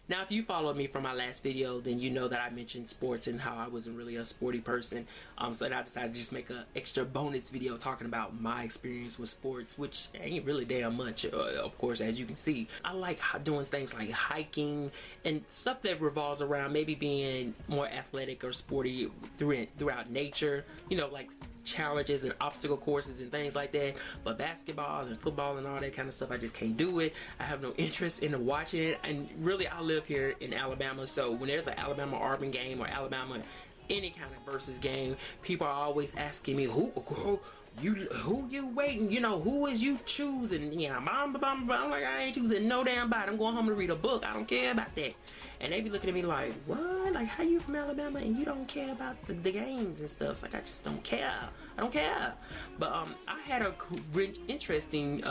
Now, if you followed me from my last video, then you know that I mentioned sports and how I wasn't really a sporty person. So I decided to just make an extra bonus video talking about my experience with sports, which ain't really damn much, of course, as you can see. I like doing things like hiking and stuff that revolves around maybe being more athletic or sporty throughout nature, you know, like challenges and obstacle courses and things like that. But basketball and football and all that kind of stuff, I just can't do it. I have no interest in watching it, and really I live here in Alabama, so when there's an Alabama-Auburn game or Alabama any kind of versus game, people are always asking me, who you waiting, you know, who is you choosing, you know, I'm like, I ain't choosing no damn body, I'm going home to read a book, I don't care about that. And they be looking at me like, what, like, how you from Alabama and you don't care about the games and stuff? It's like, I just don't care, I don't care. But I had a interesting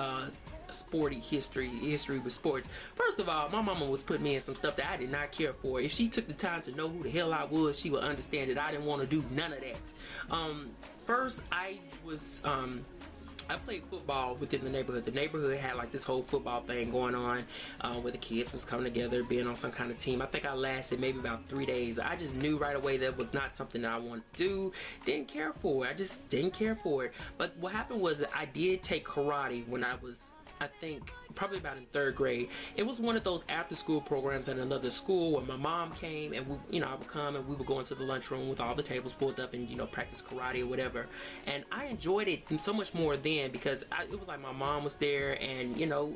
sporty history with sports. First of all, my mama was putting me in some stuff that I did not care for. If she took the time to know who the hell I was, she would understand that I didn't want to do none of that. First, I played football within the neighborhood. The neighborhood had like this whole football thing going on where the kids was coming together, being on some kind of team. I think I lasted maybe about 3 days. I just knew right away that was not something that I wanted to do. Didn't care for it. I just didn't care for it. But what happened was that I did take karate when I was, I think, probably about in 3rd grade. It was one of those after school programs at another school where my mom came and we, you know, I would come and we would go into the lunchroom with all the tables pulled up and, you know, practice karate or whatever. And I enjoyed it so much more then because it was like my mom was there and, you know,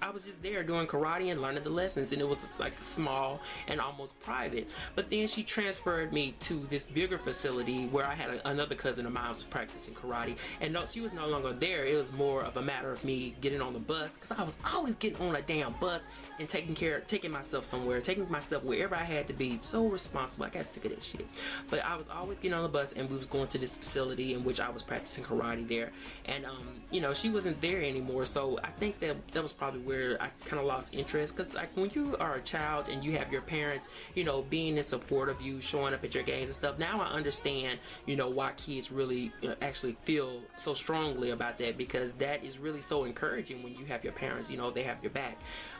I was just there doing karate and learning the lessons, and it was just like small and almost private. But then she transferred me to this bigger facility where I had another cousin of mine was practicing karate, and no, she was no longer there. It was more of a matter of me getting on the bus, because I was always getting on a damn bus and taking myself somewhere, taking myself wherever I had to be. So responsible. I got sick of that shit. But I was always getting on the bus, and we was going to this facility in which I was practicing karate there. And you know, she wasn't there anymore, so I think that was probably where I kind of lost interest, because like when you are a child and you have your parents, you know, being in support of you, showing up at your games and stuff, now I understand, you know, why kids really actually feel so strongly about that, because that is really so encouraging when you have your parents, you know, they have your back.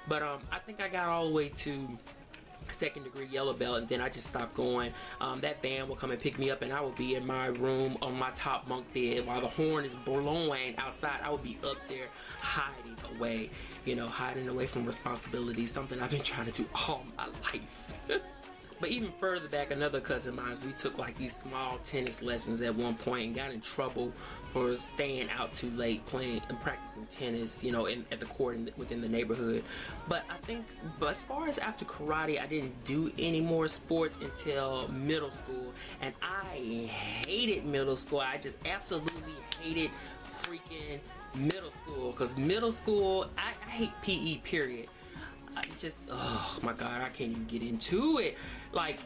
But I think I got all the way to 2nd degree yellow belt, and then I just stopped going. That van will come and pick me up, and I will be in my room on my top bunk bed while the horn is blowing outside. I will be up there hiding away, you know, hiding away from responsibility, something I've been trying to do all my life. But even further back, another cousin of mine, we took like these small tennis lessons at one point and got in trouble for staying out too late playing and practicing tennis, you know, at the court within the neighborhood. But I think, but as far as after karate, I didn't do any more sports until middle school, and I hated middle school. I just absolutely hated freaking middle school, because middle school, I hate PE, period. I just, oh my god, I can't even get into it. Like,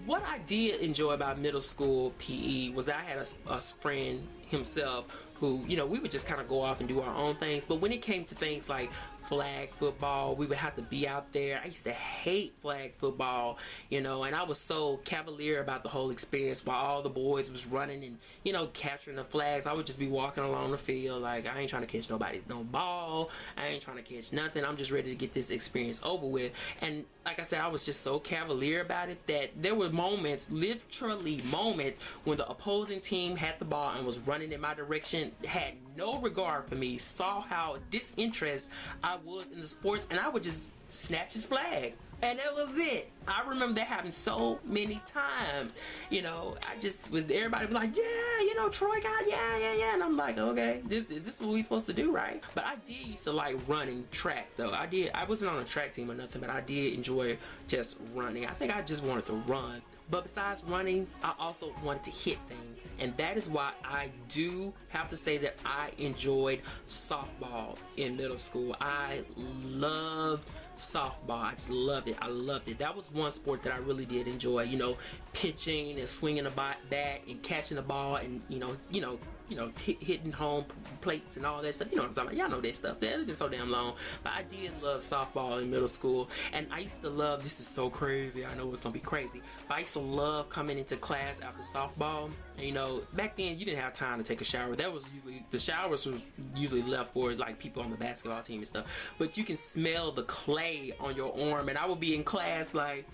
what I did enjoy about middle school PE was I had a friend himself who, you know, we would just kind of go off and do our own things. But when it came to things like flag football, we would have to be out there. I used to hate flag football, you know, and I was so cavalier about the whole experience while all the boys was running and, you know, capturing the flags. I would just be walking along the field like, I ain't trying to catch no ball, I ain't trying to catch nothing, I'm just ready to get this experience over with. And like I said, I was just so cavalier about it that there were moments, literally moments, when the opposing team had the ball and was running in my direction, had no regard for me, saw how disinterested I was in the sports, and I would just snatch his flag, and that was it. I remember that happened so many times. You know, I just, with everybody be like, yeah, you know, Troi got, yeah, and I'm like, okay, this is what we supposed to do, right? But I did used to like running track though. I wasn't on a track team or nothing, but I did enjoy just running. I think I just wanted to run. But besides running, I also wanted to hit things, and that is why I do have to say that I enjoyed softball in middle school. I loved softball. I just loved it. I loved it. That was one sport that I really did enjoy, you know, pitching and swinging the bat and catching the ball and, you know, you know, hitting home plates and all that stuff. You know what I'm talking about. Y'all know that stuff. It's been so damn long. But I did love softball in middle school. And I used to love, this is so crazy, I know it's gonna be crazy, but I used to love coming into class after softball. And, you know, back then you didn't have time to take a shower. That was usually, the showers was usually left for like people on the basketball team and stuff. But you can smell the clay on your arm, and I would be in class like,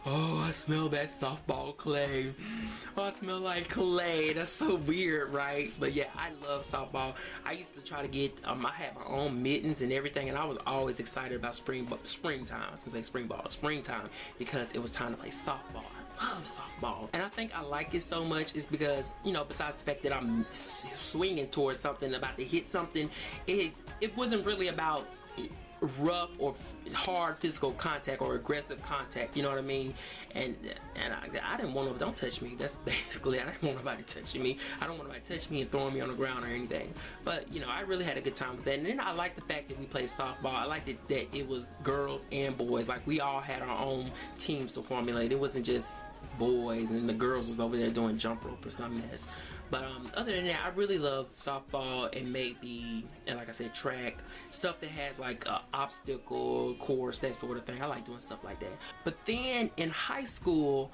oh, I smell that softball clay. Oh, I smell like clay. That's so weird, right? But yeah, I love softball. I used to try to get, I had my own mittens and everything, and I was always excited about springtime. I was gonna say springtime, because it was time to play softball. I love softball. And I think I like it so much is because, you know, besides the fact that I'm swinging towards something, about to hit something, it wasn't really about rough or hard physical contact or aggressive contact, you know what I mean? And I didn't want don't touch me. That's basically, I didn't want nobody touching me. I don't want nobody touching me and throwing me on the ground or anything. But, you know, I really had a good time with that. And then I liked the fact that we played softball. I liked it that it was girls and boys. Like, we all had our own teams to formulate. It wasn't just boys and the girls was over there doing jump rope or some mess. But other than that, I really love softball and maybe, and like I said, track, stuff that has like a obstacle course, that sort of thing. I like doing stuff like that. But then in high school,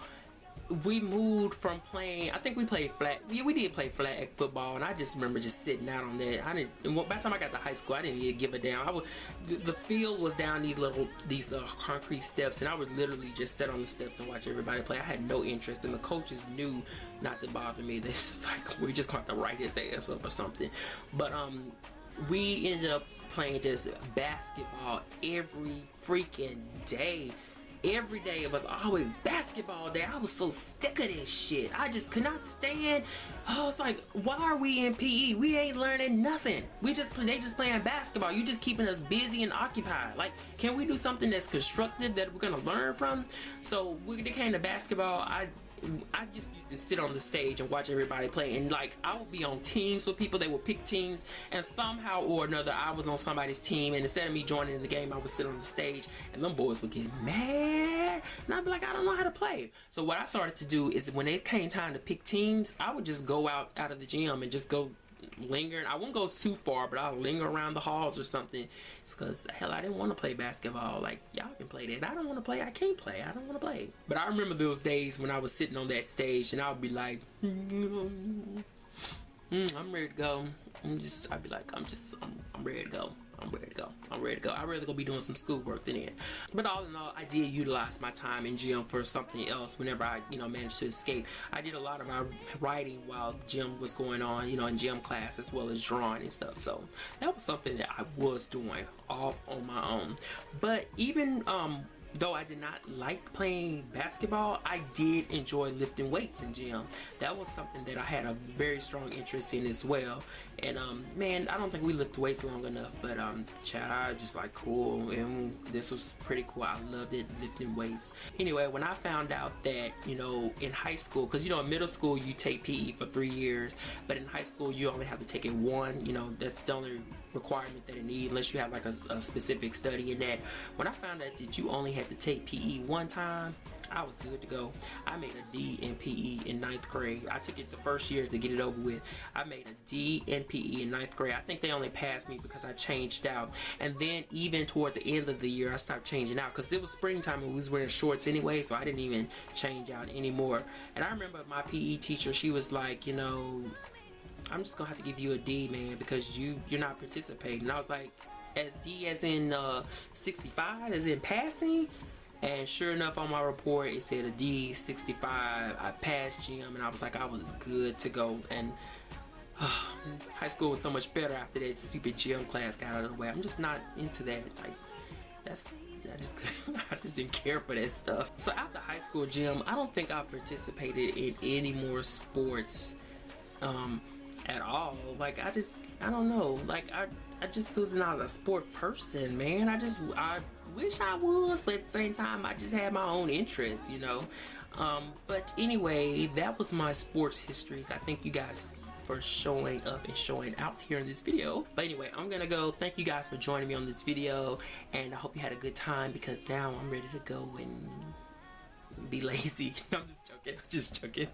we moved from playing, I think we played flag, we did play flag football, and I just remember just sitting out on that. I didn't, by the time I got to high school, I didn't even give a damn. The field was down these concrete steps, and I would literally just sit on the steps and watch everybody play. I had no interest, and the coaches knew not to bother me. They're just like, we just going to write his ass up or something. But we ended up playing just basketball every freaking day. Every day it was always basketball day. I was so sick of this shit. I just could not stand. I was like, why are we in PE? We ain't learning nothing. They just playing basketball. You just keeping us busy and occupied. Like, can we do something that's constructive that we're gonna learn from? So when it came to basketball, I just used to sit on the stage and watch everybody play, and like I would be on teams with people. They would pick teams, and somehow or another I was on somebody's team, and instead of me joining in the game, I would sit on the stage, and them boys would get mad, and I'd be like, I don't know how to play. So what I started to do is when it came time to pick teams, I would just go out of the gym and just go linger. I wouldn't go too far, but I'll linger around the halls or something. It's because, hell, I didn't want to play basketball. Like, y'all can play that. I don't want to play. I can't play. I don't want to play. But I remember those days when I was sitting on that stage and I would be like, I'm ready to go. I'd be like, I'm ready to go. I'm ready to go. I'm ready to go. I'd rather go be doing some schoolwork than it. But all in all, I did utilize my time in gym for something else whenever I, you know, managed to escape. I did a lot of my writing while gym was going on, you know, in gym class, as well as drawing and stuff. So that was something that I was doing off on my own. But even though I did not like playing basketball, I did enjoy lifting weights in gym. That was something that I had a very strong interest in as well. And man, I don't think we lift weights long enough, but Chad, I just like cool, and this was pretty cool. I loved it, lifting weights. Anyway, when I found out that, you know, in high school, because you know in middle school you take PE for 3 years, but in high school you only have to take it one. You know, that's the only requirement that it needs, unless you have like a specific study in that. When I found out that you only had to take PE one time, I was good to go. I made a D in PE in 9th grade. I took it the first year to get it over with. I made a D in PE in 9th grade. I think they only passed me because I changed out. And then even toward the end of the year, I stopped changing out because it was springtime and we was wearing shorts anyway, so I didn't even change out anymore. And I remember my PE teacher, she was like, you know, I'm just gonna have to give you a D, man, because you're not participating. And I was like, as D as in 65, as in passing? And sure enough, on my report it said a D, 65. I passed gym, and I was like, I was good to go. And high school was so much better after that stupid gym class got out of the way. I'm just not into that. Like, I just didn't care for that stuff. So after high school gym, I don't think I participated in any more sports at all. Like, I don't know. Like, I just was not a sport person, man. I wish I was, but at the same time, I just had my own interests, you know. But anyway, that was my sports histories. I thank you guys for showing up and showing out here in this video. But anyway, I'm gonna go. Thank you guys for joining me on this video, and I hope you had a good time, because now I'm ready to go and be lazy. I'm just joking.